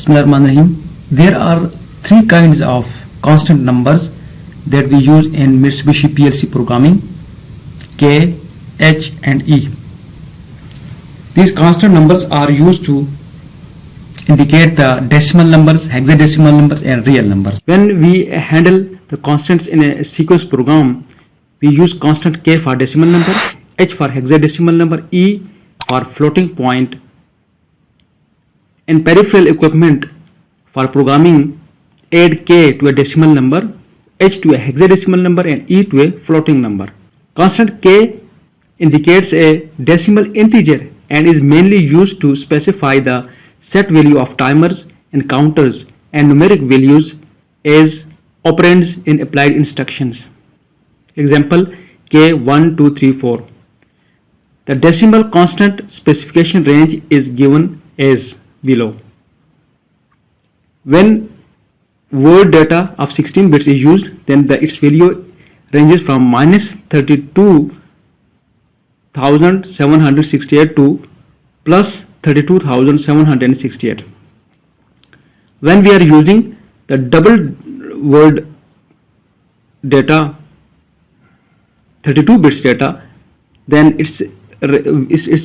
Bismillahirrahmanirrahim. There are three kinds of constant numbers that we use in Mitsubishi PLC programming: K, H and E. These constant numbers are used to indicate the decimal numbers, hexadecimal numbers and real numbers. When we handle the constants in a sequence program, we use constant K for decimal number, H for hexadecimal number, E for floating point. In peripheral equipment for programming, add K to a decimal number, H to a hexadecimal number and E to a floating number. Constant K indicates a decimal integer and is mainly used to specify the set value of timers and counters and numeric values as operands in applied instructions. Example K1, 2, 3, 4. The decimal constant specification range is given as below. When word data of 16 bits is used, then its value ranges from minus 32,768 to plus 32,768. When we are using the double word data, 32 bits data, then its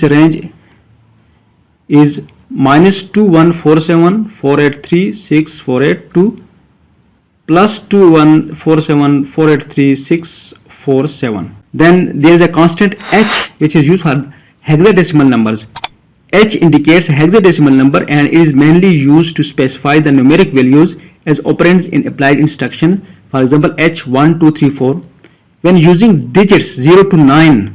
range is minus 2147483648 to plus 2147483647. Then there is a constant H which is used for hexadecimal numbers. H indicates hexadecimal number and is mainly used to specify the numeric values as operands in applied instruction. For example, H1, 2, 3, 4. When using digits 0 to 9,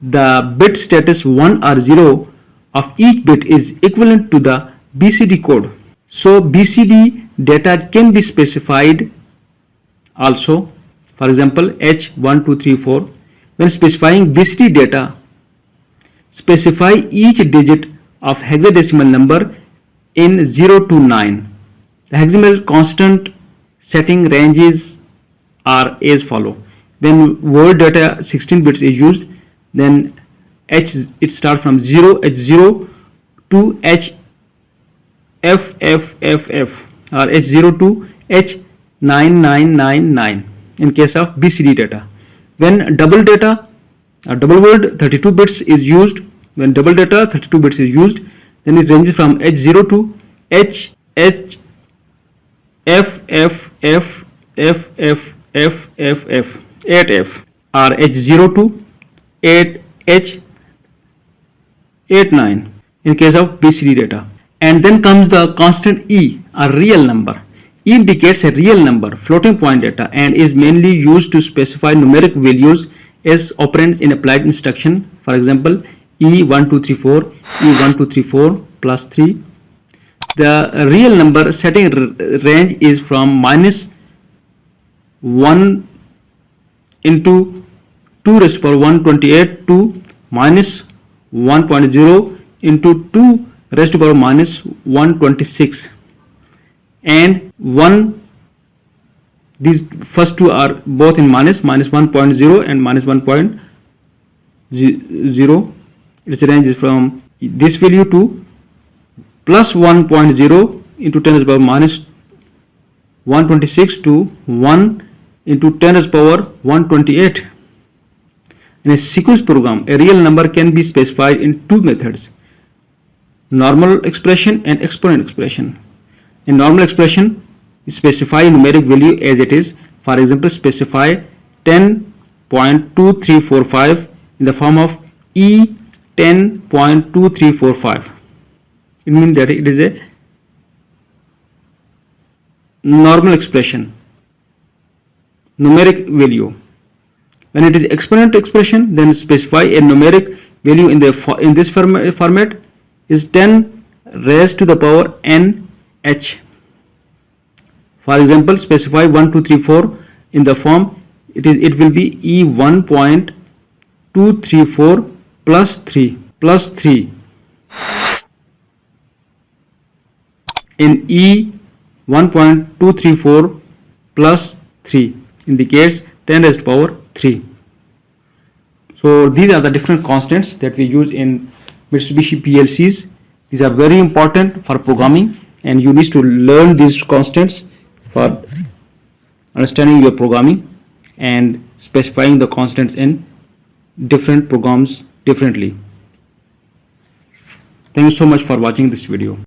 the bit status 1 or 0 of each bit is equivalent to the BCD code. So BCD data can be specified also. For example, H1, 2, 3, 4. When specifying BCD data, specify each digit of hexadecimal number in 0 to 9. The hexadecimal constant setting ranges are as follow. When word data 16 bits is used, then it starts from 0H0 to HFFFF or H0 to H9999 in case of BCD data. When double word 32 bits is used, then it ranges from H0 to HFFFFFFF 8F or H0 to 8H89 in case of BCD data. And then comes the constant E, a real number. E indicates a real number, floating point data, and is mainly used to specify numeric values as operands in applied instruction. For example, E1234, E1234 plus 3. The real number setting range is from minus 1 into 2 raised to power 128 to minus 1.0 into 2 raised to power minus 126. And 1, these first two are both in minus 1.0 and minus 1.0. Its range is from this value to plus 1.0 into 10 raised to power minus 126 to 1 into 10 raised to power 128. In a sequence program, a real number can be specified in two methods: normal expression and exponent expression. In normal expression, specify numeric value as it is. For example, specify 10.2345 in the form of E10.2345. It means that it is a normal expression, numeric value. When it is exponent expression, then specify a numeric value in this format is 10 raised to the power n h. For example, specify 1, 2, 3, 4 in the form it will be E1.234 plus 3 in E1.234 plus 3 indicates 10 raised to power 3. So these are the different constants that we use in Mitsubishi PLCs. These are very important for programming and you need to learn these constants for understanding your programming and specifying the constants in different programs differently. Thank you so much for watching this video.